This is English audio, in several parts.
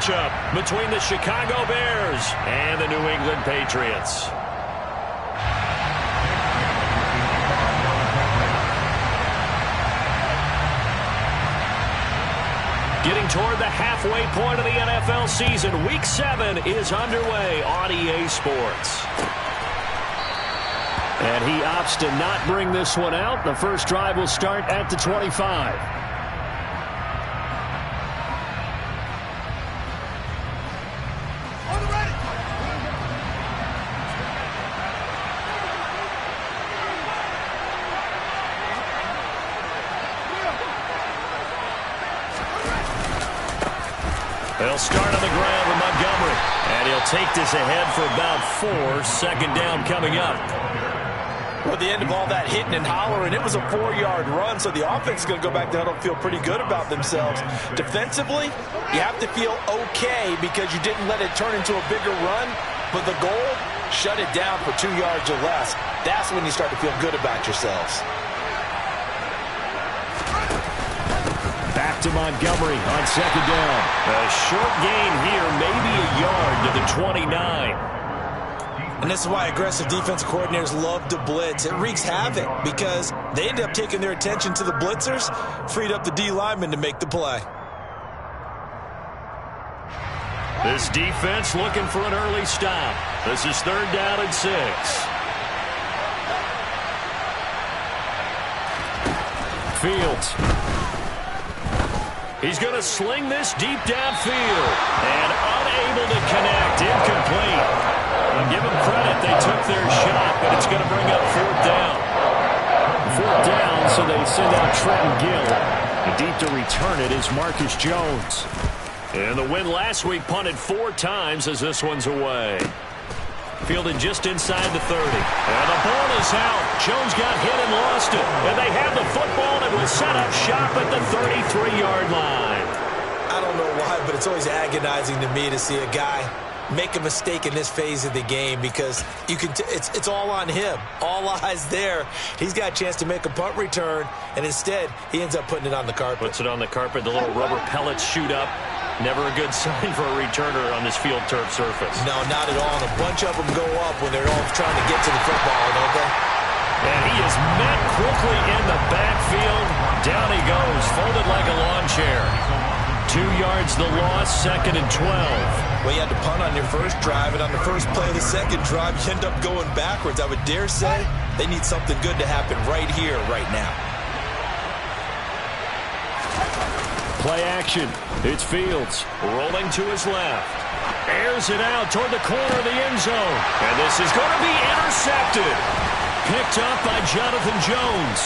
matchup between the Chicago Bears and the New England Patriots. Getting toward the halfway point of the NFL season, Week 7 is underway on EA Sports. And he opts to not bring this one out. The first drive will start at the 25. They'll start on the ground with Montgomery. And he'll take this ahead for about 4. Second down coming up. Well, at the end of all that hitting and hollering, it was a 4-yard run, so the offense is going to go back to huddle and feel pretty good about themselves. Defensively, you have to feel okay because you didn't let it turn into a bigger run, but the goal, shut it down for 2 yards or less. That's when you start to feel good about yourselves. Back to Montgomery on second down. A short gain here, maybe a yard to the 29. And this is why aggressive defensive coordinators love to blitz. It wreaks havoc because they end up taking their attention to the blitzers, freed up the D lineman to make the play. This defense looking for an early stop. This is 3rd down and 6. Fields. He's going to sling this deep downfield. And unable to connect. Incomplete. I'll give them credit. They took their shot, but it's going to bring up 4th down. 4th down, so they send out Trenton Gill. And deep to return it is Marcus Jones. And the win last week punted 4 times as this one's away. Fielded just inside the 30. And the ball is out. Jones got hit and lost it. And they have the football and will set up shop at the 33-yard line. I don't know why, but it's always agonizing to me to see a guy make a mistake in this phase of the game because you can it's all on him. All eyes there. He's got a chance to make a punt return, and instead he ends up putting it on the carpet. Puts it on the carpet. The little rubber pellets shoot up. Never a good sign for a returner on this field turf surface. No, not at all. And a bunch of them go up when they're all trying to get to the football, don't they? And he is met quickly in the backfield. Down he goes, folded like a lawn chair. 2 yards the loss, 2nd and 12. Well, you had to punt on your first drive, and on the first play of the second drive, you end up going backwards. I would dare say they need something good to happen right here, right now. Play action. It's Fields rolling to his left. Airs it out toward the corner of the end zone. And this is going to be intercepted. Picked up by Jonathan Jones.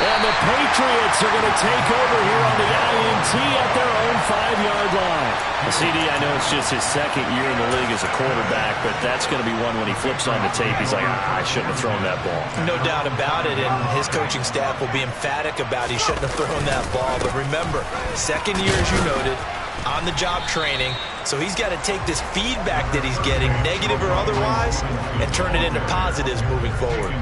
And the Patriots are going to take over here on the INT at their own 5-yard line. CD, I know it's just his 2nd year in the league as a quarterback, but that's going to be one when he flips on the tape. He's like, I shouldn't have thrown that ball. No doubt about it, and his coaching staff will be emphatic about he shouldn't have thrown that ball. But remember, 2nd year, as you noted, on-the-job training, so he's got to take this feedback that he's getting, negative or otherwise, and turn it into positives moving forward.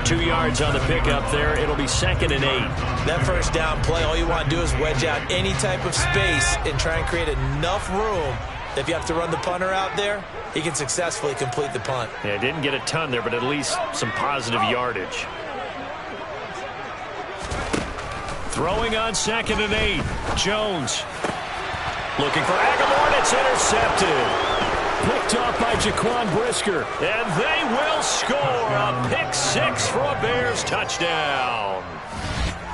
2 yards on the pickup there. It'll be 2nd and 8. That first down play, all you want to do is wedge out any type of space and try and create enough room. If you have to run the punter out there, he can successfully complete the punt. Yeah, didn't get a ton there, but at least some positive yardage. Throwing on 2nd and 8. Jones. Looking for Aguilar, and it's intercepted. Picked off by Jaquan Brisker. And they will score a pick 6 for a Bears touchdown.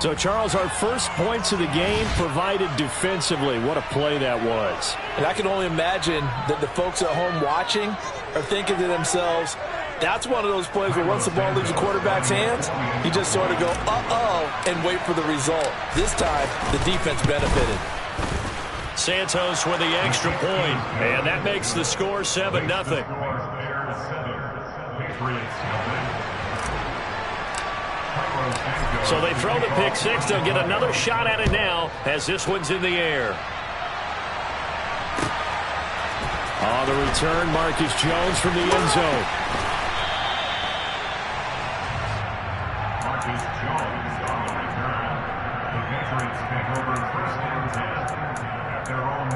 So, Charles, our first points of the game provided defensively. What a play that was. And I can only imagine that the folks at home watching are thinking to themselves, that's one of those plays where once the ball leaves the quarterback's hands, you just sort of go, uh-oh, and wait for the result. This time, the defense benefited. Santos with the extra point, and that makes the score 7-0. So they throw the pick 6. They'll get another shot at it now as this one's in the air. On the return, Marcus Jones from the end zone. Marcus Jones on the return. The Patriots take over 1st and 10 at their own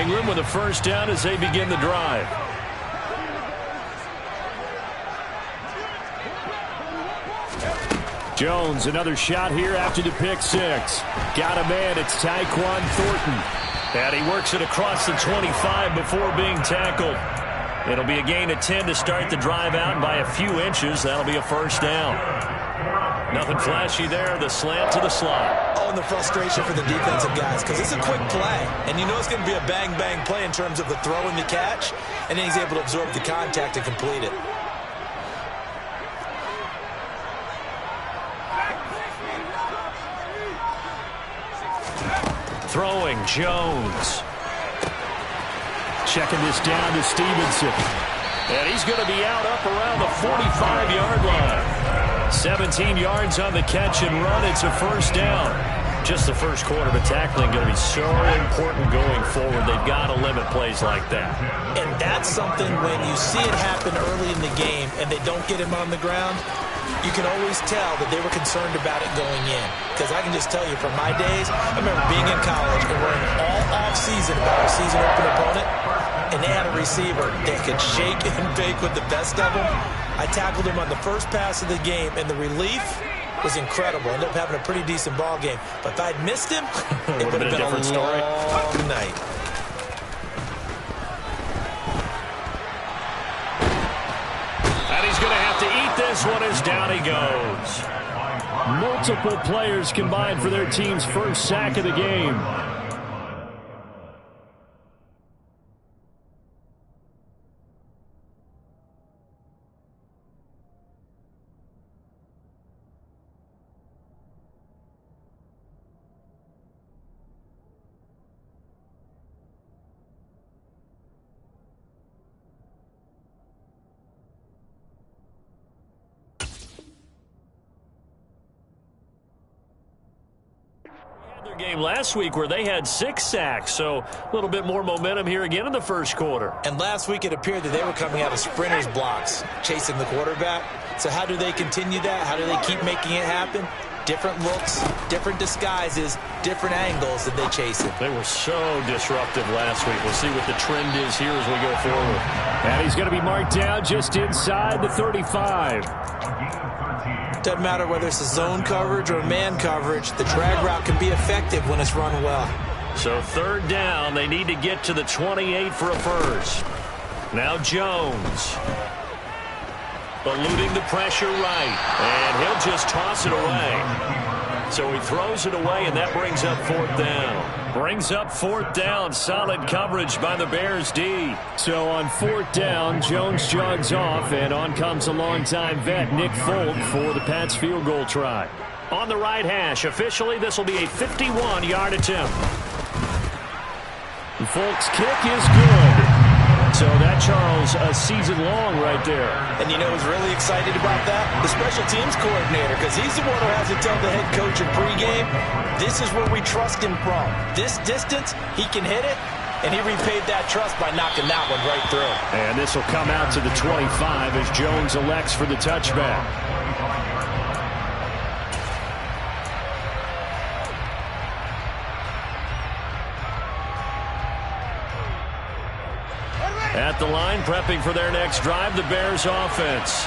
England with a first down as they begin the drive. Jones, another shot here after the pick six. Got a man, it's Tyquan Thornton. And he works it across the 25 before being tackled. It'll be a gain of 10 to start the drive out by a few inches. That'll be a first down. Nothing flashy there, the slant to the slot. Oh, and the frustration for the defensive guys, because it's a quick play. And you know it's going to be a bang-bang play in terms of the throw and the catch. And then he's able to absorb the contact and complete it. Throwing, Jones. Checking this down to Stevenson. And he's going to be out up around the 45-yard line. 17 yards on the catch and run. It's a first down. Just the first quarter, but tackling going to be so important going forward. They've got to limit plays like that. And that's something when you see it happen early in the game and they don't get him on the ground, you can always tell that they were concerned about it going in. Because I can just tell you from my days, I remember being in college and worrying all off-season about our season open opponent, and they had a receiver that could shake and bake with the best of them. I tackled him on the first pass of the game, and the relief was incredible. Ended up having a pretty decent ball game. But if I'd missed him, it would have been a different story. Long night. And he's going to have to eat this one as down he goes. Multiple players combined for their team's first sack of the game. Game last week where they had 6 sacks, so a little bit more momentum here again in the first quarter. And last week it appeared that they were coming out of sprinters blocks, chasing the quarterback. So how do they continue that? How do they keep making it happen? Different looks, different disguises, different angles that they chase it. They were so disruptive last week. We'll see what the trend is here as we go forward. And he's going to be marked down just inside the 35. Doesn't matter whether it's a zone coverage or man coverage, the drag route can be effective when it's run well. So third down, they need to get to the 28 for a first. Now Jones. Eluding the pressure right. And he'll just toss it away. So he throws it away, and that brings up fourth down. Brings up fourth down. Solid coverage by the Bears D. So on fourth down, Jones jogs off, and on comes a longtime vet, Nick Folk, for the Pats field goal try. On the right hash, officially this will be a 51-yard attempt. Folk's kick is good. So that, Charles, a season long right there. And you know who's really excited about that? The special teams coordinator, because he's the one who has to tell the head coach in pregame, this is where we trust him from. This distance, he can hit it, and he repaid that trust by knocking that one right through. And this will come out to the 25 as Jones elects for the touchback. At the line, prepping for their next drive, the Bears offense.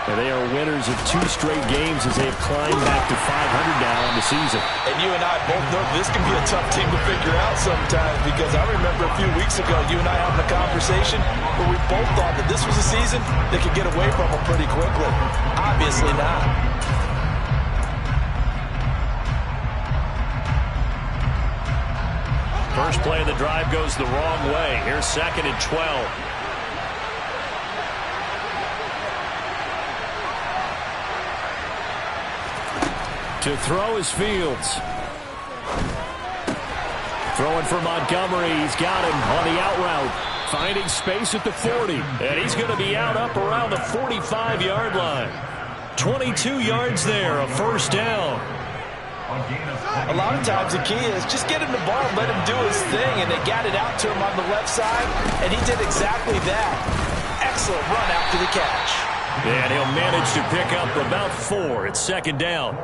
And they are winners of 2 straight games as they have climbed back to 500 now on the season. And you and I both know this can be a tough team to figure out sometimes, because I remember a few weeks ago you and I having a conversation where we both thought that this was a season that could get away from them pretty quickly. Obviously not. First play of the drive goes the wrong way. Here's 2nd and 12. To throw is Fields. Throwing for Montgomery. He's got him on the out route. Finding space at the 40. And he's going to be out up around the 45-yard line. 22 yards there, a first down. A lot of times the key is just get him the ball and let him do his thing, and they got it out to him on the left side, and he did exactly that. Excellent run after the catch. And he'll manage to pick up about 4. It's second down.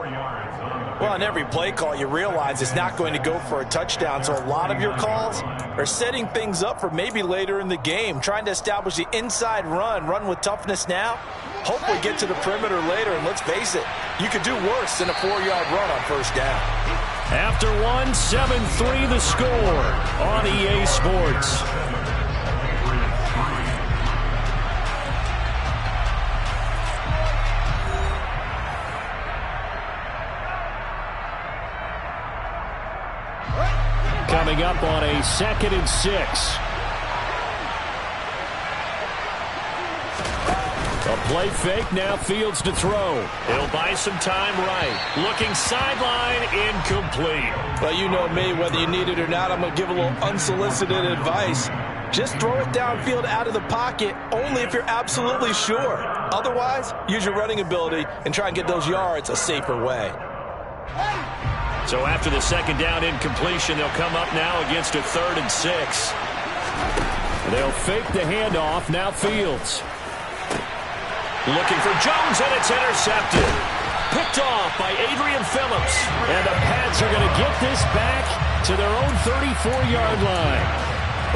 Well, on every play call, you realize it's not going to go for a touchdown, so a lot of your calls are setting things up for maybe later in the game, trying to establish the inside run with toughness now, hopefully get to the perimeter later, and let's face it, you could do worse than a 4-yard run on first down. After 1, 7-3 the score on EA Sports. Coming up on a 2nd and 6. A play fake, now Fields to throw. He'll buy some time right. Looking sideline, incomplete. Well, you know me, whether you need it or not, I'm going to give a little unsolicited advice. Just throw it downfield out of the pocket, only if you're absolutely sure. Otherwise, use your running ability and try and get those yards a safer way. So after the second down incompletion, they'll come up now against a 3rd and 6. They'll fake the handoff, now Fields. Looking for Jones, and it's intercepted. Picked off by Adrian Phillips. And the Pats are going to get this back to their own 34-yard line.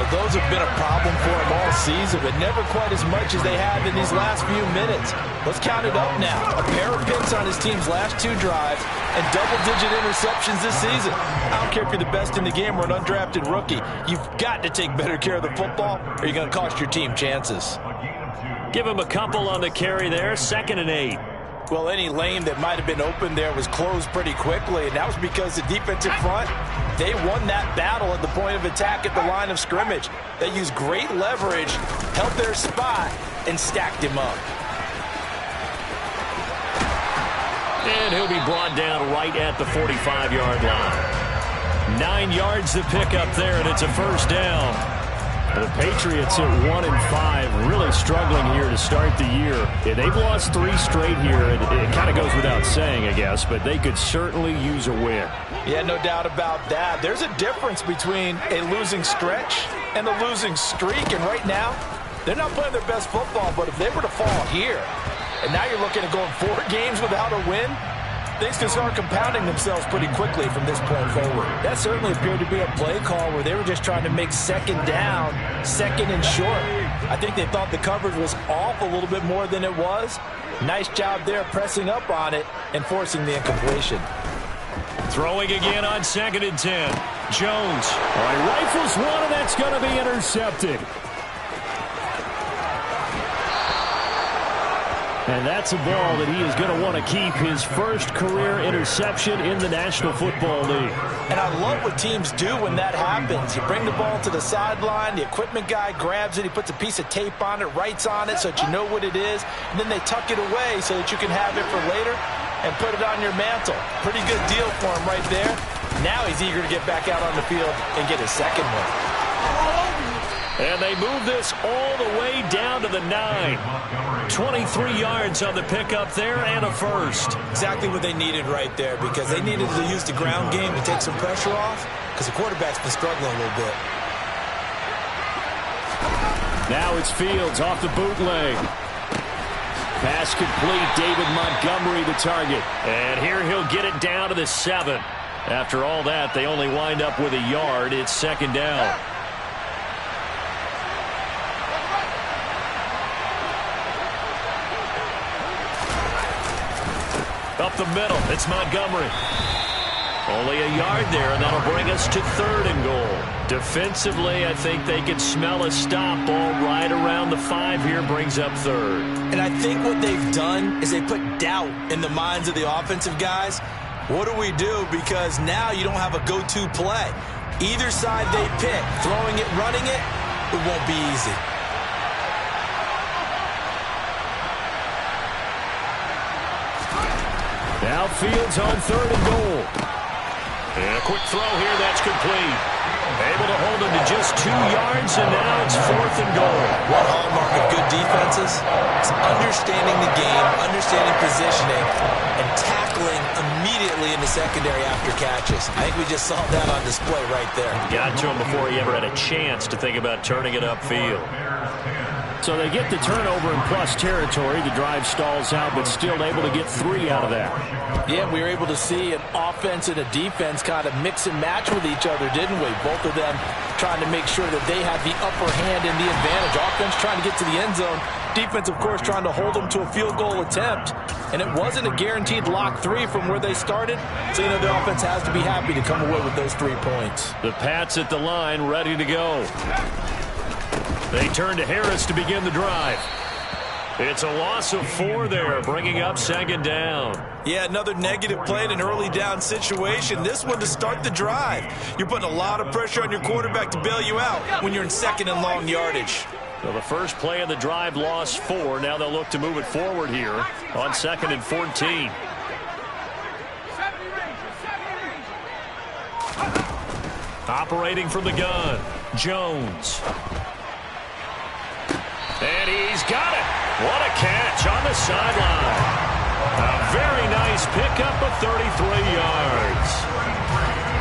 But those have been a problem for him all season, but never quite as much as they have in these last few minutes. Let's count it up now. A pair of picks on his team's last 2 drives and double-digit interceptions this season. I don't care if you're the best in the game or an undrafted rookie. You've got to take better care of the football or you're going to cost your team chances. Give him a couple on the carry there, 2nd and 8. Well, any lane that might have been open there was closed pretty quickly, and that was because the defensive front, they won that battle at the point of attack at the line of scrimmage. They used great leverage, held their spot, and stacked him up. And he'll be brought down right at the 45-yard line. 9 yards to pick up there, and it's a first down. The Patriots at 1-5, really struggling here to start the year. Yeah, they've lost 3 straight here, and it kind of goes without saying, I guess, but they could certainly use a win. Yeah, no doubt about that. There's a difference between a losing stretch and a losing streak, and right now, they're not playing their best football, but if they were to fall here, and now you're looking at going 4 games without a win, things can start compounding themselves pretty quickly from this point forward. That certainly appeared to be a play call where they were just trying to make second down, 2nd and short. I think they thought the coverage was off a little bit more than it was. Nice job there pressing up on it and forcing the incompletion. Throwing again on 2nd and 10. Jones. All right, rifles one, and that's going to be intercepted. And that's a ball that he is going to want to keep, his first career interception in the National Football League. And I love what teams do when that happens. You bring the ball to the sideline, the equipment guy grabs it, he puts a piece of tape on it, writes on it so that you know what it is, and then they tuck it away so that you can have it for later and put it on your mantle. Pretty good deal for him right there. Now he's eager to get back out on the field and get his second one. And they move this all the way down to the 9. 23 yards on the pickup there and a first. Exactly what they needed right there, because they needed to use the ground game to take some pressure off, because the quarterback's been struggling a little bit. Now it's Fields off the bootleg. Pass complete. David Montgomery the target. And here he'll get it down to the 7. After all that, they only wind up with a yard. It's second down. Up the middle, it's Montgomery. Only a yard there, and that'll bring us to 3rd and goal. Defensively, I think they can smell a stop ball right around the 5 here, brings up 3rd. And I think what they've done is they put doubt in the minds of the offensive guys. What do we do? Because now you don't have a go-to play. Either side they pick, throwing it, running it, it won't be easy. Now Fields on 3rd and goal. And a quick throw here, that's complete. Able to hold him to just 2 yards, and now it's 4th and goal. One hallmark of good defenses is understanding the game, understanding positioning, and tackling immediately in the secondary after catches. I think we just saw that on display right there. Got to him before he ever had a chance to think about turning it upfield. So they get the turnover in plus territory. The drive stalls out, but still able to get 3 out of that. Yeah, we were able to see an offense and a defense kind of mix and match with each other, didn't we? Both of them trying to make sure that they had the upper hand and the advantage. Offense trying to get to the end zone. Defense, of course, trying to hold them to a field goal attempt. And it wasn't a guaranteed lock 3 from where they started. So, you know, the offense has to be happy to come away with those 3 points. The Pats at the line, ready to go. They turn to Harris to begin the drive. It's a loss of 4 there, bringing up second down. Yeah, another negative play in an early down situation. This one to start the drive. You're putting a lot of pressure on your quarterback to bail you out when you're in second and long yardage. Well, the first play of the drive lost 4. Now they'll look to move it forward here on 2nd and 14. Operating from the gun, Jones. And he's got it. What a catch on the sideline. A very nice pickup of 33 yards.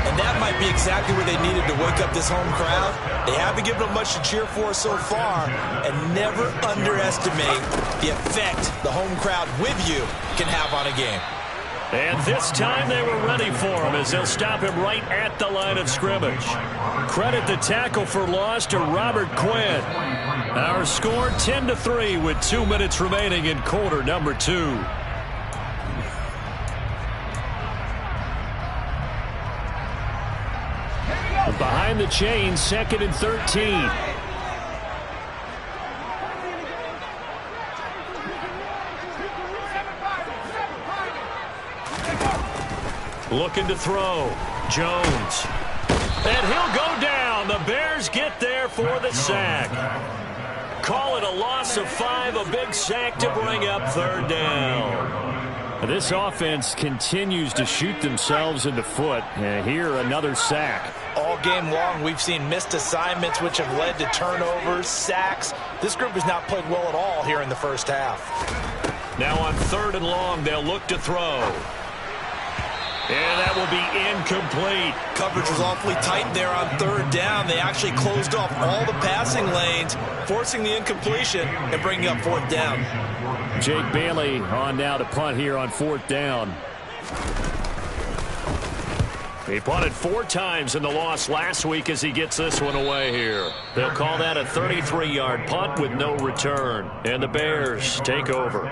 And that might be exactly where they needed to wake up this home crowd. They haven't given them much to cheer for so far. And never underestimate the effect the home crowd with you can have on a game. And this time they were ready for him as they'll stop him right at the line of scrimmage. Credit the tackle for loss to Robert Quinn. Our score 10-3 with 2 minutes remaining in quarter number 2. Behind the chains, 2nd and 13. Looking to throw. Jones. And he'll go down. The Bears get there for the sack. Call it a loss of 5, a big sack to bring up 3rd down. This offense continues to shoot themselves in the foot. And here, another sack. All game long, we've seen missed assignments, which have led to turnovers, sacks. This group has not played well at all here in the first half. Now on 3rd and long, they'll look to throw. And that will be incomplete. Coverage was awfully tight there on 3rd down. They actually closed off all the passing lanes, forcing the incompletion and bringing up 4th down. Jake Bailey on now to punt here on 4th down. He punted 4 times in the loss last week as he gets this one away here. They'll call that a 33-yard punt with no return. And the Bears take over.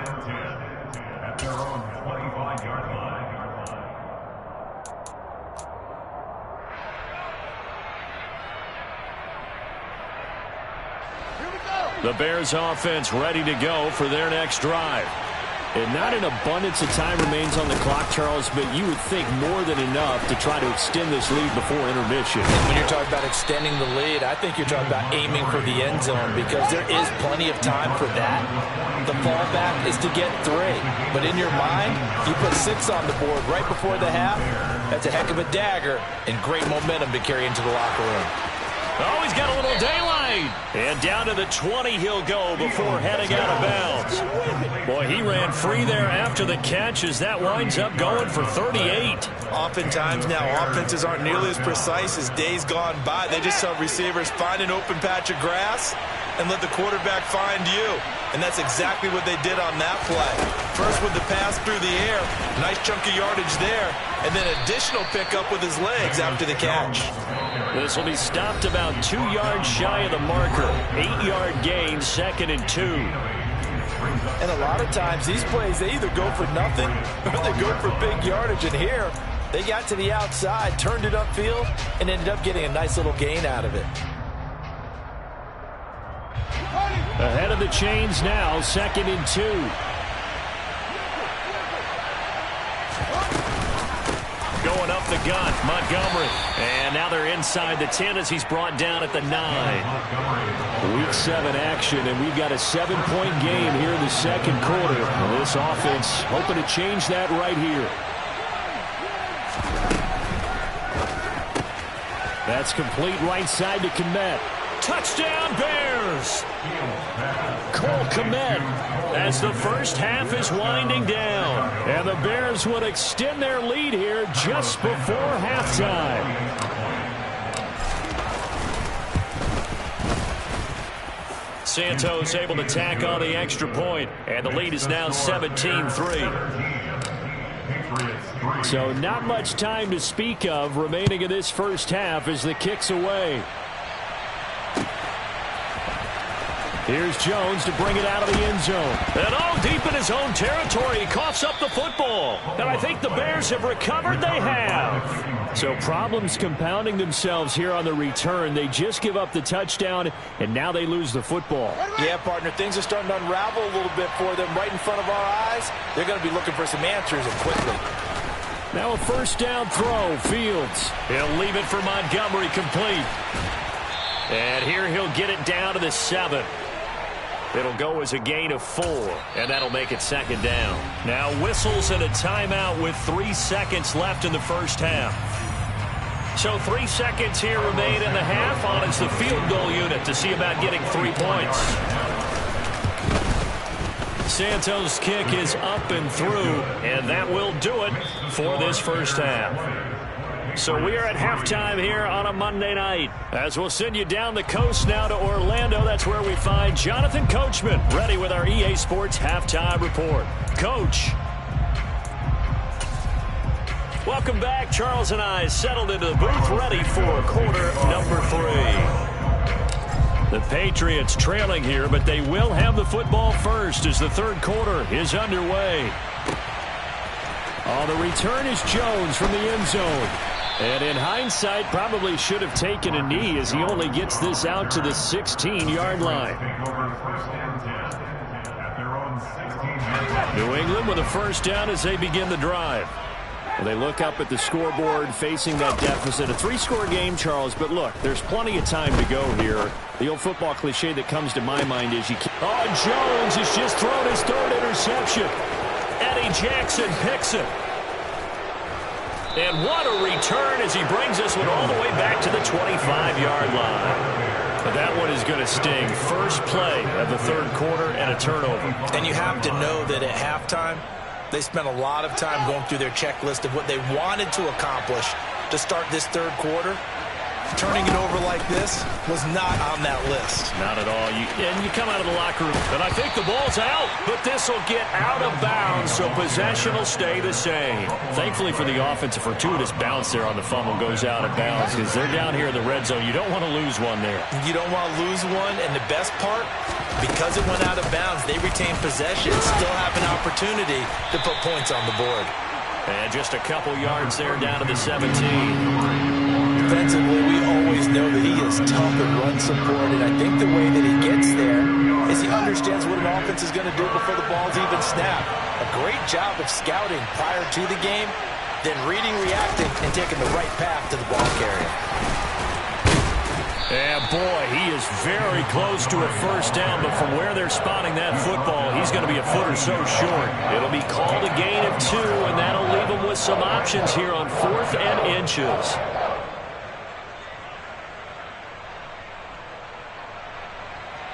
The Bears offense ready to go for their next drive. And not an abundance of time remains on the clock, Charles, but you would think more than enough to try to extend this lead before intermission. And when you're talking about extending the lead, I think you're talking about aiming for the end zone because there is plenty of time for that. The fallback is to get 3. But in your mind, you put 6 on the board right before the half. That's a heck of a dagger and great momentum to carry into the locker room. Oh, he's got a little daylight. And down to the 20 he'll go before heading out of bounds. Boy, he ran free there after the catch as that winds up going for 38. Oftentimes now, offenses aren't nearly as precise as days gone by. They just have receivers find an open patch of grass and let the quarterback find you. And that's exactly what they did on that play. First with the pass through the air, nice chunk of yardage there, and then additional pickup with his legs after the catch. This will be stopped about 2 yards shy of the marker. 8-yard gain, 2nd and 2. And a lot of times these plays, they either go for nothing or they go for big yardage. And here, they got to the outside, turned it upfield, and ended up getting a nice little gain out of it. Ahead of the chains now, 2nd and 2. Going up the gun, Montgomery. And now they're inside the 10 as he's brought down at the 9. Week 7 action, and we've got a 7-point game here in the second quarter. And this offense hoping to change that right here. That's complete right side to Kmet. Touchdown Bears! Cole Kmet as the first half is winding down. And the Bears would extend their lead here just before halftime. Santos able to tack on the extra point, and the lead is now 17-3. So not much time to speak of remaining in this first half as the kick's away. Here's Jones to bring it out of the end zone. And all deep in his own territory, he coughs up the football. And I think the Bears have recovered. They have. So problems compounding themselves here on the return. They just give up the touchdown, and now they lose the football. Yeah, partner, things are starting to unravel a little bit for them right in front of our eyes. They're going to be looking for some answers, and quickly. Now a first down throw, Fields. He'll leave it for Montgomery, complete. And here he'll get it down to the 7. It'll go as a gain of 4, and that'll make it second down. Now whistles and a timeout with 3 seconds left in the first half. So 3 seconds here remain in the half on as the field goal unit to see about getting 3 points. Santos' kick is up and through, and that will do it for this first half. So we are at halftime here on a Monday night. As we'll send you down the coast now to Orlando, that's where we find Jonathan Coachman, ready with our EA Sports Halftime Report. Coach. Welcome back. Charles and I settled into the booth, ready for quarter number 3. The Patriots trailing here, but they will have the football first as the third quarter is underway. On the return is Jones from the end zone. And in hindsight, probably should have taken a knee as he only gets this out to the 16-yard line. New England with a first down as they begin the drive. Well, they look up at the scoreboard facing that deficit. A 3-score game, Charles, but look, there's plenty of time to go here. The old football cliche that comes to my mind is you can't. Oh, Jones has just thrown his 3rd interception. Eddie Jackson picks it. And what a return as he brings this one all the way back to the 25-yard line. But that one is going to sting. First play of the third quarter and a turnover. And you have to know that at halftime, they spent a lot of time going through their checklist of what they wanted to accomplish to start this third quarter. Turning it over like this was not on that list. Not at all. And you come out of the locker room, and I think the ball's out, but this will get out of bounds, so possession will stay the same. Thankfully for the offense, a fortuitous bounce there on the fumble goes out of bounds because they're down here in the red zone. You don't want to lose one there. You don't want to lose one, and the best part, because it went out of bounds, they retain possession, still have an opportunity to put points on the board. And just a couple yards there down to the 17. Defensively, we always know that he is tough at run support, and I think the way that he gets there is he understands what an offense is going to do before the ball's even snapped. A great job of scouting prior to the game, then reading, reacting, and taking the right path to the ball carrier. And boy, he is very close to a first down, but from where they're spotting that football, he's going to be a foot or so short. It'll be called a gain of 2, and that'll leave him with some options here on 4th and inches.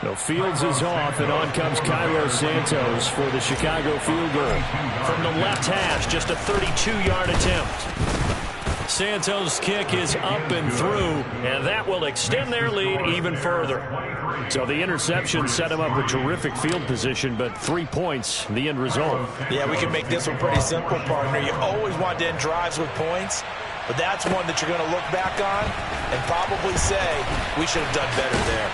No, Fields is off, and on comes Cairo Santos for the Chicago field goal. From the left hash, just a 32-yard attempt. Santos' kick is up and through, and that will extend their lead even further. So the interception set him up a terrific field position, but 3 points, the end result. Yeah, we can make this one pretty simple, partner. You always want to end drives with points, but that's one that you're going to look back on and probably say, we should have done better there.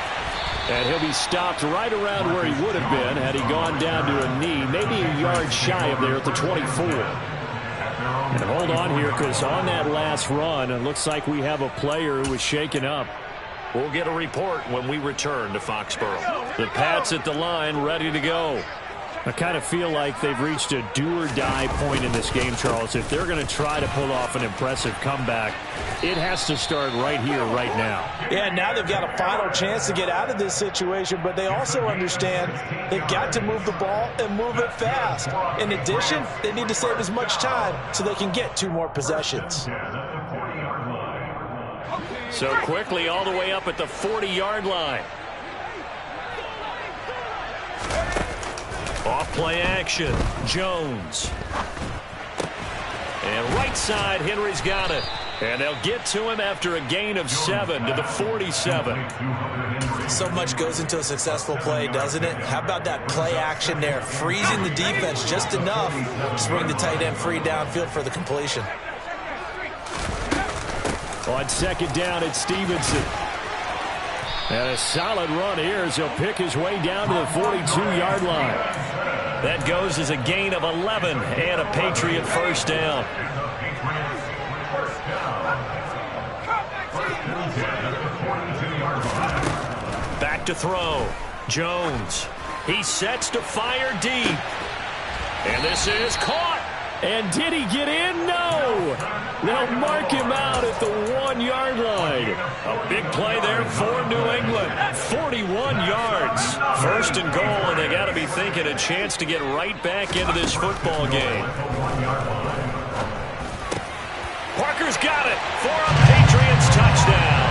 And he'll be stopped right around where he would have been had he gone down to a knee, maybe a yard shy of there at the 24. And hold on here, because on that last run, it looks like we have a player who was shaken up. We'll get a report when we return to Foxborough. The Pats at the line, ready to go. I kind of feel like they've reached a do-or-die point in this game, Charles. If they're going to try to pull off an impressive comeback, it has to start right here, right now. Yeah, now they've got a final chance to get out of this situation, but they also understand they've got to move the ball and move it fast. In addition, they need to save as much time so they can get 2 more possessions. So quickly all the way up at the 40-yard line. Off play action, Jones. And right side, Henry's got it. And they'll get to him after a gain of 7 to the 47. So much goes into a successful play, doesn't it? How about that play action there? Freezing the defense just enough to bring the tight end free downfield for the completion. On second down, it's Stevenson. And a solid run here as he'll pick his way down to the 42-yard line. That goes as a gain of 11 and a Patriot first down. Back to throw. Jones. He sets to fire deep. And this is caught. And did he get in? No. They'll mark him out at the 1-yard line. A big play there for New England. 41 yards. First and goal, and they got to be thinking a chance to get right back into this football game. Parker's got it for a Patriots touchdown.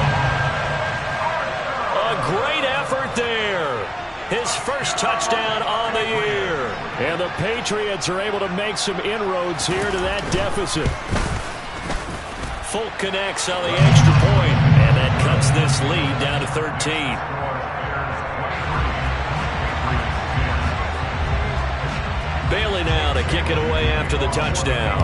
A great effort there. His first touchdown on the year. And the Patriots are able to make some inroads here to that deficit. Folk connects on the extra point, and that cuts this lead down to 13. Bailey now to kick it away after the touchdown.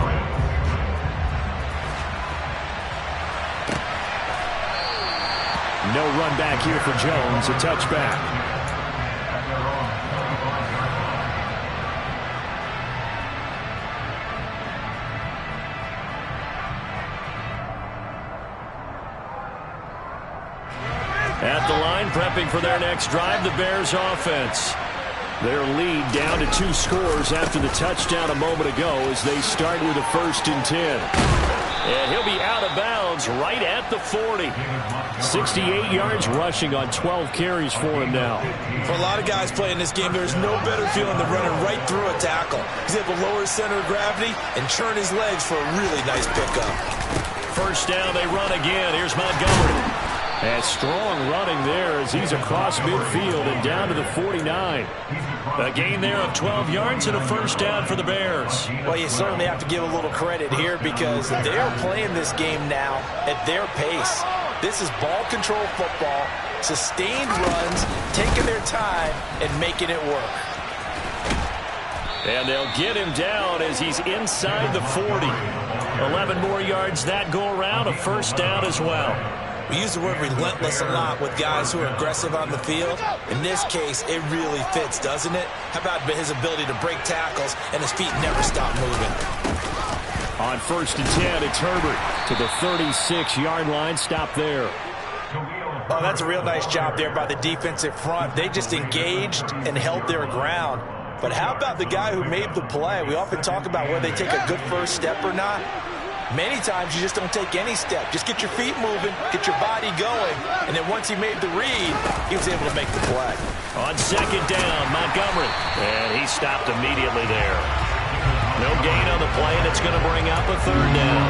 No run back here for Jones, a touchback. At the line, prepping for their next drive, the Bears offense. Their lead down to 2 scores after the touchdown a moment ago as they start with a 1st and 10. And he'll be out of bounds right at the 40. 68 yards rushing on 12 carries for him now. For a lot of guys playing this game, there's no better feeling than running right through a tackle. He's able to lower his center of gravity and churn his legs for a really nice pickup. First down, they run again. Here's Montgomery. And strong running there as he's across midfield and down to the 49. A gain there of 12 yards and a first down for the Bears. Well, you certainly have to give a little credit here because they're playing this game now at their pace. This is ball control football, sustained runs, taking their time and making it work. And they'll get him down as he's inside the 40. 11 more yards that go around, a first down as well. We use the word relentless a lot with guys who are aggressive on the field. In this case, it really fits, doesn't it? How about his ability to break tackles and his feet never stop moving? On 1st and 10, it's Herbert to the 36-yard line. Stop there. Oh, that's a real nice job there by the defensive front. They just engaged and held their ground. But how about the guy who made the play? We often talk about whether they take a good first step or not. Many times you just don't take any step. Just get your feet moving, get your body going, and then once he made the read, he was able to make the play. On second down, Montgomery. And he stopped immediately there. No gain on the play, and it's going to bring up a 3rd down.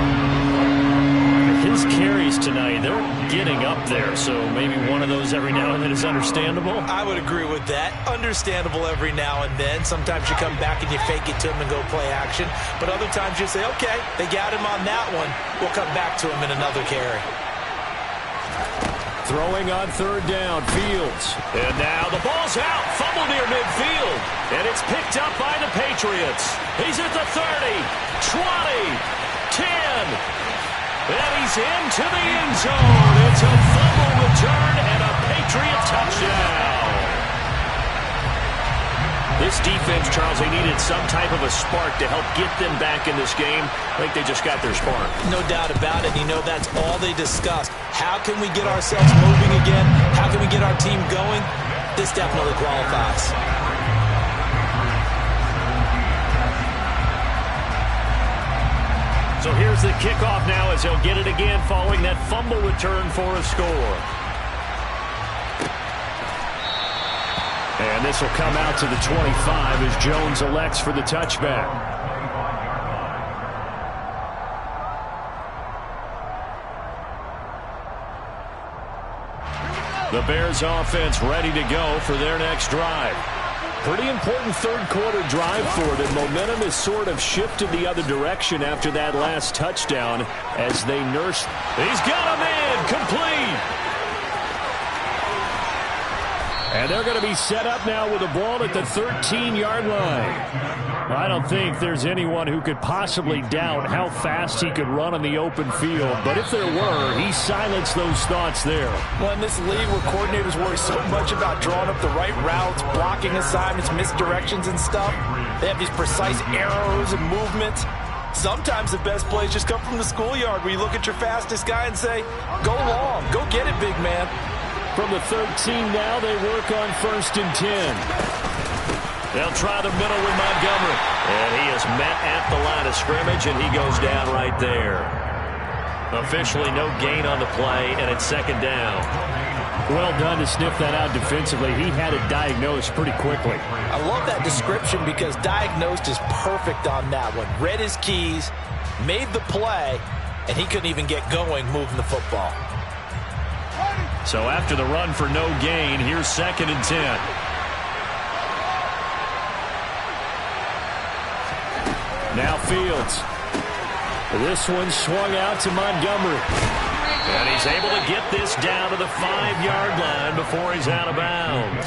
His carries tonight, they're getting up there, so maybe one of those every now and then is understandable. I would agree with that. Understandable every now and then. Sometimes you come back and you fake it to him and go play action. But other times you say, okay, they got him on that one. We'll come back to him in another carry. Throwing on 3rd down, Fields. And now the ball's out. Fumble near midfield. And it's picked up by the Patriots. He's at the 30, 20, 10. And he's into the end zone. It's a fumble return and a Patriot touchdown. This defense, Charles, they needed some type of a spark to help get them back in this game. I think they just got their spark. No doubt about it. You know, that's all they discussed. How can we get ourselves moving again? How can we get our team going? This definitely qualifies. So here's the kickoff now as they'll get it again following that fumble return for a score. And this will come out to the 25 as Jones elects for the touchback. The Bears offense ready to go for their next drive. Pretty important third-quarter drive for them. Momentum has sort of shifted the other direction after that last touchdown as they nurse. He's got a man complete. And they're going to be set up now with the ball at the 13-yard line. I don't think there's anyone who could possibly doubt how fast he could run on the open field. But if there were, he silenced those thoughts there. Well, in this league where coordinators worry so much about drawing up the right routes, blocking assignments, misdirections and stuff, they have these precise arrows and movements. Sometimes the best plays just come from the schoolyard where you look at your fastest guy and say, go long, go get it, big man. From the 13 now, they work on 1st and 10. They'll try the middle with Montgomery. And he is met at the line of scrimmage, and he goes down right there. Officially no gain on the play, and it's 2nd down. Well done to sniff that out defensively. He had it diagnosed pretty quickly. I love that description because diagnosed is perfect on that one. Read his keys, made the play, and he couldn't even get going moving the football. So after the run for no gain, here's 2nd and 10. Now Fields. This one swung out to Montgomery. And he's able to get this down to the 5-yard line before he's out of bounds.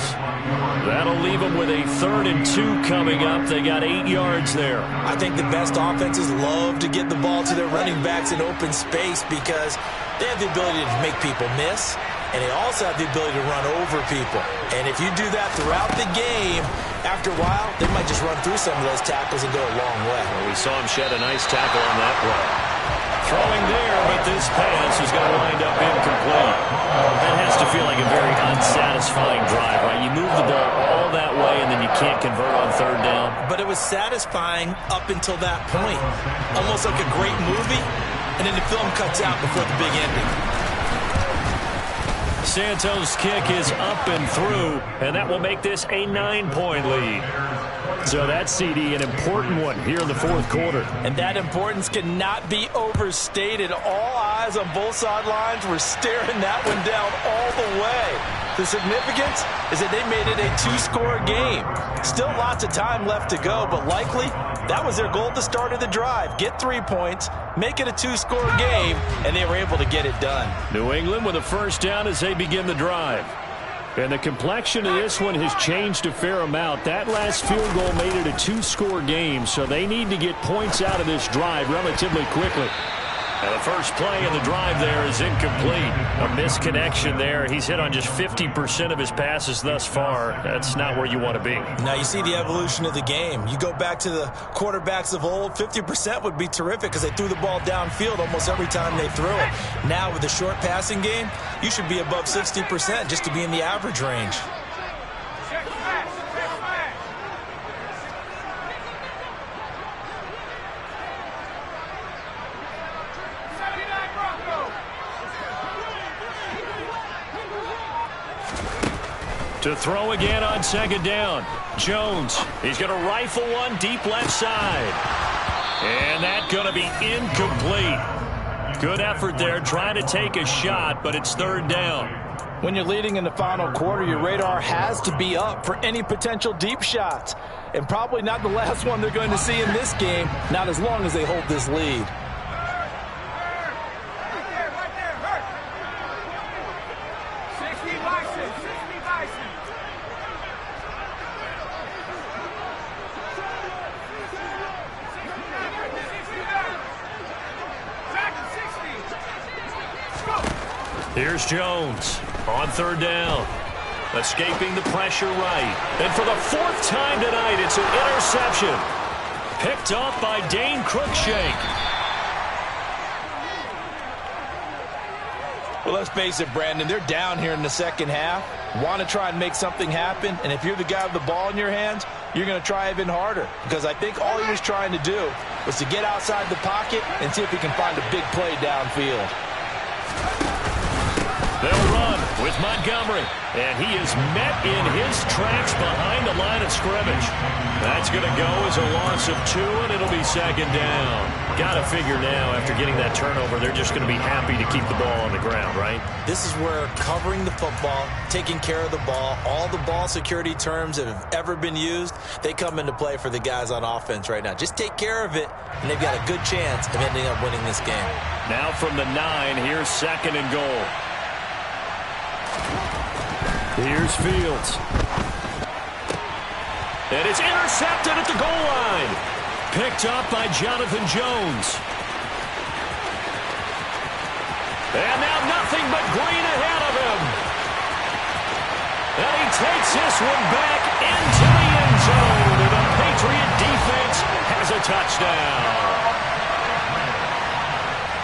That'll leave him with a 3rd and 2 coming up. They got 8 yards there. I think the best offenses love to get the ball to their running backs in open space because they have the ability to make people miss, and they also have the ability to run over people. And if you do that throughout the game, after a while, they might just run through some of those tackles and go a long way. Well, we saw him shed a nice tackle on that play. Throwing there, but this pass is going to wind up incomplete. That has to feel like a very unsatisfying drive, right? You move the ball all that way, and then you can't convert on 3rd down. But it was satisfying up until that point. Almost like a great movie, and then the film cuts out before the big ending. Santos' kick is up and through, and that will make this a 9-point lead. So that's, CD, an important one here in the 4th quarter. And that importance cannot be overstated. All eyes on both sidelines were staring that one down all the way. The significance is that they made it a 2-score game. Still lots of time left to go, but likely that was their goal at the start of the drive. Get 3 points, make it a 2-score game, and they were able to get it done. New England with a 1st down as they begin the drive. And the complexion of this one has changed a fair amount. That last field goal made it a 2-score game, so they need to get points out of this drive relatively quickly. And the first play of the drive there is incomplete. A misconnection there. He's hit on just 50% of his passes thus far. That's not where you want to be. Now you see the evolution of the game. You go back to the quarterbacks of old, 50% would be terrific because they threw the ball downfield almost every time they threw it. Now with the short passing game, you should be above 60% just to be in the average range. To throw again on 2nd down. Jones, he's going to rifle one deep left side. And that's going to be incomplete. Good effort there, trying to take a shot, but it's 3rd down. When you're leading in the final quarter, your radar has to be up for any potential deep shots. And probably not the last one they're going to see in this game, not as long as they hold this lead. Here's Jones on 3rd down. Escaping the pressure right. And for the 4th time tonight, it's an interception. Picked off by Dane Cruikshank. Well, let's face it, Brandon, they're down here in the 2nd half. Want to try and make something happen. And if you're the guy with the ball in your hands, you're going to try even harder. Because I think all he was trying to do was to get outside the pocket and see if he can find a big play downfield. They'll run with Montgomery. And he is met in his tracks behind the line of scrimmage. That's going to go as a loss of 2, and it'll be second down. Got to figure now, after getting that turnover, they're just going to be happy to keep the ball on the ground, right? This is where covering the football, taking care of the ball, all the ball security terms that have ever been used, they come into play for the guys on offense right now. Just take care of it, and they've got a good chance of ending up winning this game. Now from the 9, here's second and goal. Here's Fields. And it's intercepted at the goal line. Picked up by Jonathan Jones. And now nothing but green ahead of him. And he takes this one back into the end zone. And the Patriot defense has a touchdown.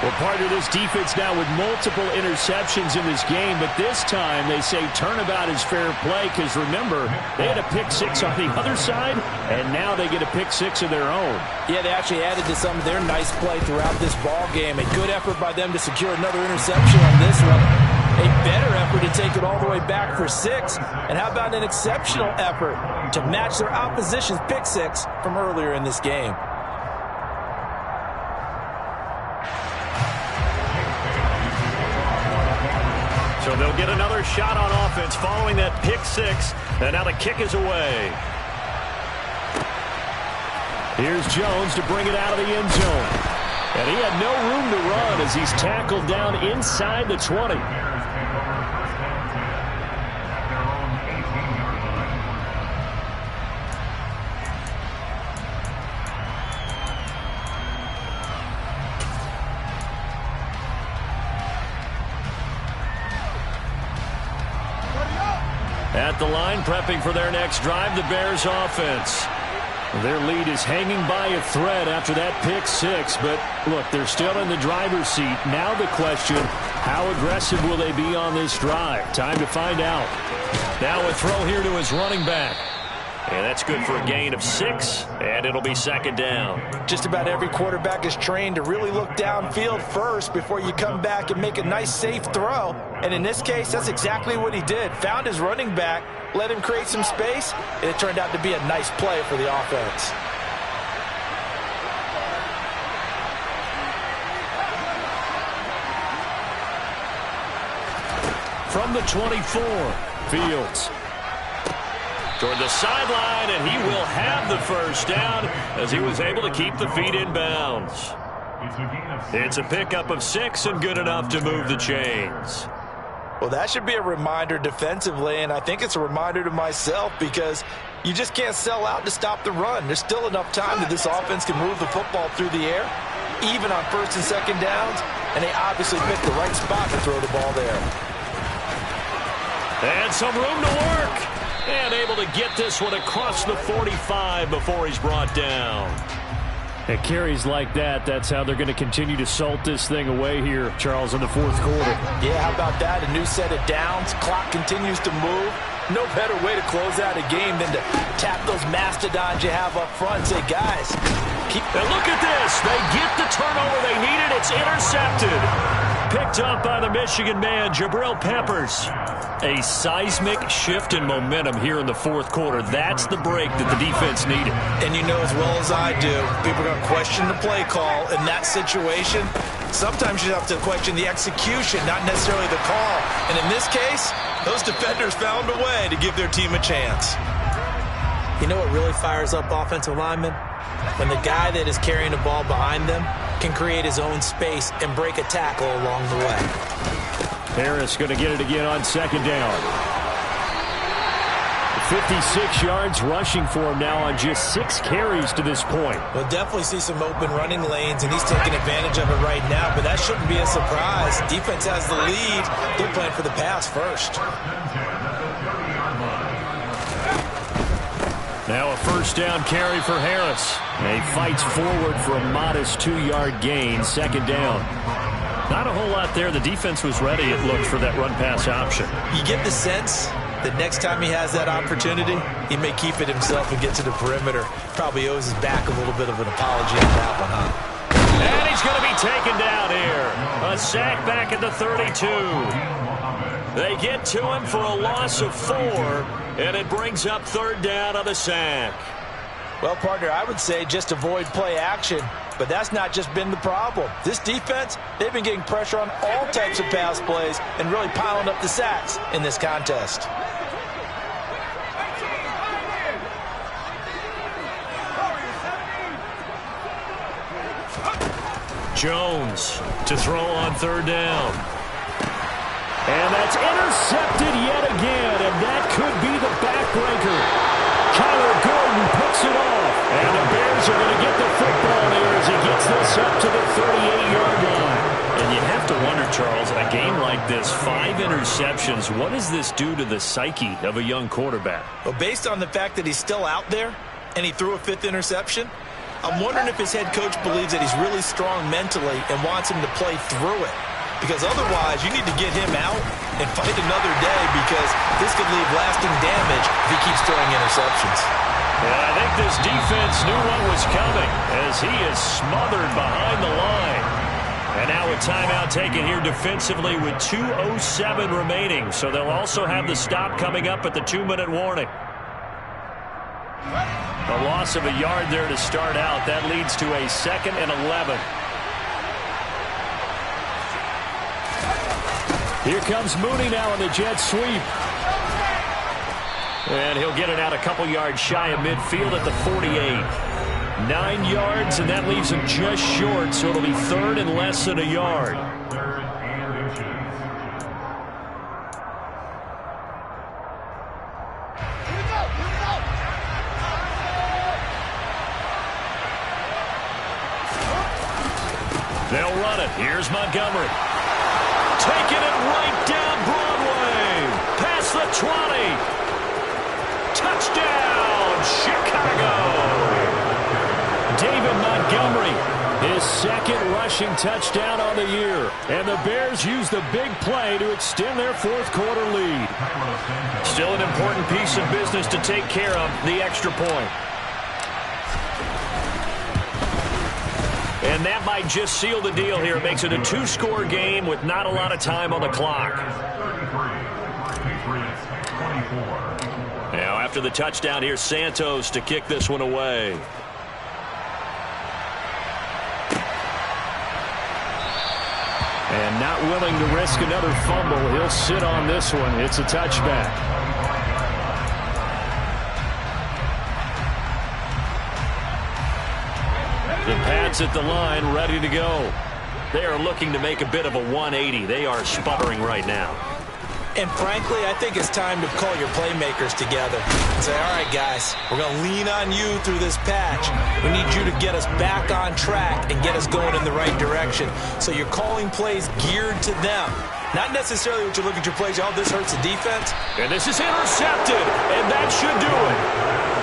Well, part of this defense now with multiple interceptions in this game, but this time they say turnabout is fair play because, remember, they had a pick-6 on the other side, and now they get a pick-6 of their own. Yeah, they actually added to some of their nice play throughout this ball game. A good effort by them to secure another interception on this one. A better effort to take it all the way back for 6. And how about an exceptional effort to match their opposition's pick-6 from earlier in this game? So they'll get another shot on offense following that pick-6. And now the kick is away. Here's Jones to bring it out of the end zone. And he had no room to run as he's tackled down inside the 20. At the line, prepping for their next drive, the Bears offense. Their lead is hanging by a thread after that pick-6, but look, they're still in the driver's seat. Now the question, how aggressive will they be on this drive? Time to find out. Now a throw here to his running back. And that's good for a gain of 6, and it'll be second down. Just about every quarterback is trained to really look downfield first before you come back and make a nice, safe throw. And in this case, that's exactly what he did. Found his running back, let him create some space, and it turned out to be a nice play for the offense. From the 24, Fields. Toward the sideline, and he will have the first down as he was able to keep the feet in bounds. It's a pickup of 6 and good enough to move the chains. Well, that should be a reminder defensively, and I think it's a reminder to myself because you just can't sell out to stop the run. There's still enough time that this offense can move the football through the air, even on first and second downs, and they obviously picked the right spot to throw the ball there. And some room to work. And able to get this one across the 45 before he's brought down. At carries like that, that's how they're going to continue to salt this thing away here, Charles, in the fourth quarter. Yeah, how about that? A new set of downs. Clock continues to move. No better way to close out a game than to tap those mastodons you have up front and say, guys, keep... And look at this. They get the turnover they needed. It's intercepted. Picked up by the Michigan man, Jabril Peppers. A seismic shift in momentum here in the fourth quarter. That's the break that the defense needed. And you know as well as I do, people are going to question the play call in that situation. Sometimes you have to question the execution, not necessarily the call. And in this case, those defenders found a way to give their team a chance. You know what really fires up offensive linemen? When the guy that is carrying the ball behind them can create his own space and break a tackle along the way. Harris going to get it again on second down. 56 yards rushing for him now on just 6 carries to this point. We'll definitely see some open running lanes, and he's taking advantage of it right now, but that shouldn't be a surprise. Defense has the lead. They're playing for the pass first. Now a first down carry for Harris. And he fights forward for a modest 2-yard gain, second down. Not a whole lot there. The defense was ready, it looked, for that run-pass option. You get the sense that next time he has that opportunity, he may keep it himself and get to the perimeter. Probably owes his back a little bit of an apology on that one, huh? And he's going to be taken down here. A sack back at the 32. They get to him for a loss of 4, and it brings up third down on the sack. Well, partner, I would say just avoid play action, but that's not just been the problem. This defense, they've been getting pressure on all types of pass plays and really piling up the sacks in this contest. Jones to throw on third down. And that's intercepted yet again, and that could be the backbreaker. Kyler Gordon picks it off, and the Bears are going to get the football here as he gets this up to the 38-yard line. And you have to wonder, Charles, in a game like this, 5 interceptions, what does this do to the psyche of a young quarterback? Well, based on the fact that he's still out there and he threw a 5th interception, I'm wondering if his head coach believes that he's really strong mentally and wants him to play through it. Because otherwise, you need to get him out and fight another day, because this could leave lasting damage if he keeps throwing interceptions. And I think this defense knew what was coming as he is smothered behind the line. And now a timeout taken here defensively with 2:07 remaining. So they'll also have the stop coming up at the 2-minute warning. A loss of a yard there to start out. That leads to a 2nd and 11. Here comes Mooney now in the jet sweep. And he'll get it out a couple yards shy of midfield at the 48. 9 yards, and that leaves him just short, so it'll be 3rd and less than a yard. They'll run it. Here's Montgomery. Taking it right down Broadway. Past the 20. Touchdown, Chicago. David Montgomery, his 2nd rushing touchdown on the year. And the Bears use the big play to extend their 4th quarter lead. Still an important piece of business to take care of, the extra point. And that might just seal the deal here. It makes it a 2-score game with not a lot of time on the clock. Now after the touchdown, here's Santos to kick this one away. And not willing to risk another fumble. He'll sit on this one. It's a touchback. The Pats at the line, ready to go. They are looking to make a bit of a 180. They are sputtering right now. And frankly, I think it's time to call your playmakers together and say, all right, guys, we're going to lean on you through this patch. We need you to get us back on track and get us going in the right direction. So you're calling plays geared to them. Not necessarily what you look at your plays, oh, this hurts the defense. And this is intercepted, and that should do it.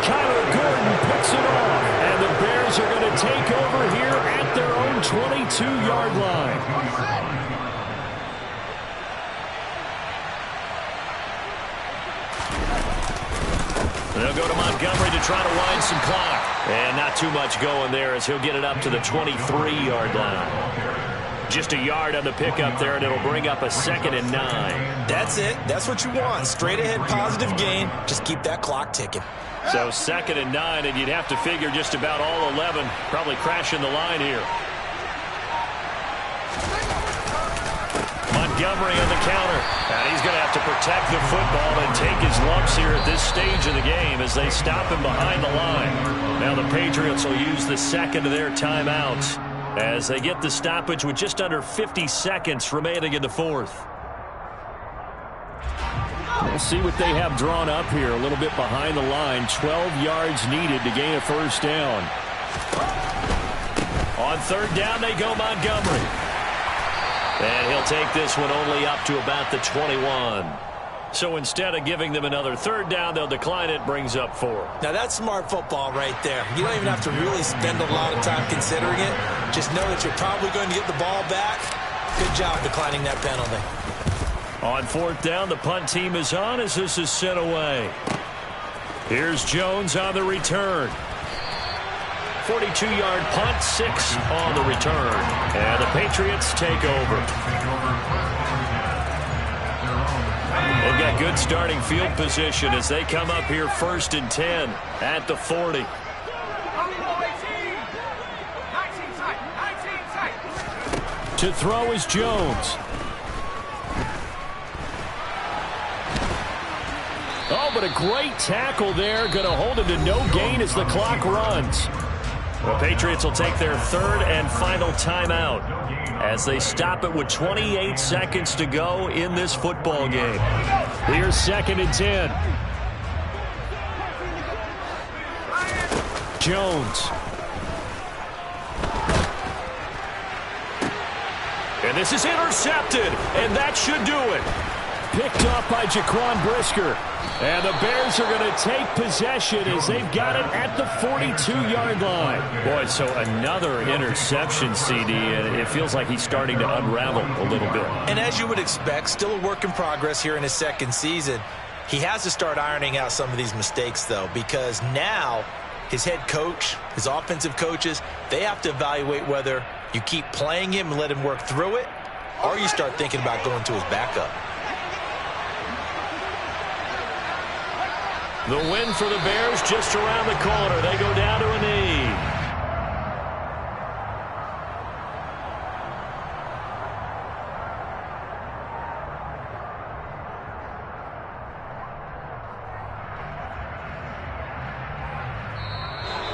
Kyler Gordon picks it off, and the Bears are going to take over here at their own 22-yard line. They'll go to Montgomery to try to wind some clock. And not too much going there as he'll get it up to the 23-yard line. Just a yard on the pickup there, and it'll bring up a 2nd and 9. That's it. That's what you want. Straight ahead positive gain. Just keep that clock ticking. So 2nd and 9, and you'd have to figure just about all 11 probably crashing the line here. Montgomery on the counter. And he's going to have to protect the football and take his lumps here at this stage of the game as they stop him behind the line. Now the Patriots will use the 2nd of their timeouts as they get the stoppage with just under 50 seconds remaining in the 4th. We'll see what they have drawn up here. A little bit behind the line. 12 yards needed to gain a 1st down. On 3rd down, they go Montgomery. And he'll take this one only up to about the 21. So instead of giving them another 3rd down, they'll decline it, brings up 4. Now that's smart football right there. You don't even have to really spend a lot of time considering it. Just know that you're probably going to get the ball back. Good job declining that penalty. On 4th down, the punt team is on as this is sent away. Here's Jones on the return. 42-yard punt, 6 on the return. And the Patriots take over. They've got good starting field position as they come up here 1st and 10 at the 40. To throw is Jones. Oh, but a great tackle there. Going to hold him to no gain as the clock runs. The Patriots will take their 3rd and final timeout as they stop it with 28 seconds to go in this football game. Here's 2nd and 10. Jones. And this is intercepted, and that should do it. Picked up by Jaquan Brisker. And the Bears are going to take possession as they've got it at the 42-yard line. Boy, so another interception, CD, and it feels like he's starting to unravel a little bit. And as you would expect, still a work in progress here in his 2nd season. He has to start ironing out some of these mistakes, though, because now his head coach, his offensive coaches, they have to evaluate whether you keep playing him and let him work through it, or you start thinking about going to his backup. The win for the Bears just around the corner. They go down to a knee.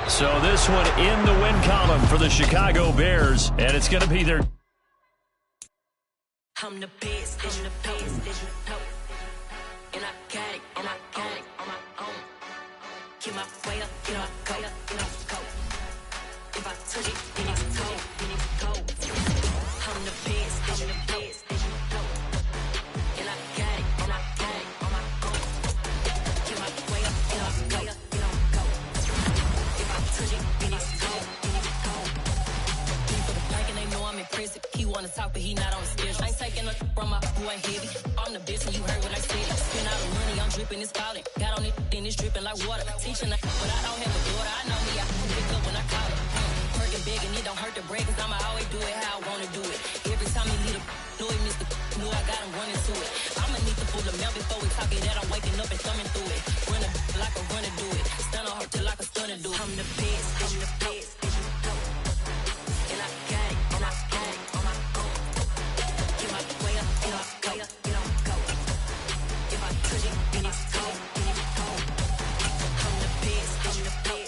So this one in the win column for the Chicago Bears, and it's going to be their... I'm the best, and the best, and I got it, and I got it on my own. Get my way up, get up, go, go. If I touch it, then it's cold, I'm the best, and the best, and I got it, and I got it on my own. Get my way up, get up, go. If I touch it, then it's cold, People the park and they know I'm impressive. He wanna talk, but he not on the schedule. I ain't taking a from my boy heavy. I'm the best, and you heard what I said. Spend all the money, I'm dripping, it's falling. Got on it, then it's dripping like water. Teaching, but I don't have a daughter. I know me, I can pick up when I call it. Working big, and it don't hurt to break, cause I'ma always do it how I wanna do it. Every time he lead a know it, Mr. Know I got him running to it. I'ma need to pull the milk before we talk it that I'm waking up and thumbing through it. Run a like a runner do it. Stun on her till like a stunner do it. I'm the best, I'm the best, and I got it, and I got it on my own. Get my way up, get up, go. If I touch it, then it's cold, I'm the best,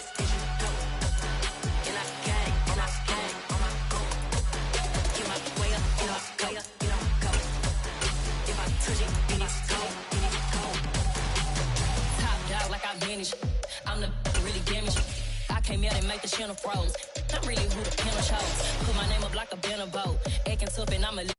and I got it, and I got it on my own. Get my way up, get up, go. If I touch it, then it's cold. Top dog like I manage. I'm the really damaged. I came out and make the channel froze. I'm really who the panel chose. Put my name up like a banner boat. Acting tough and I'm a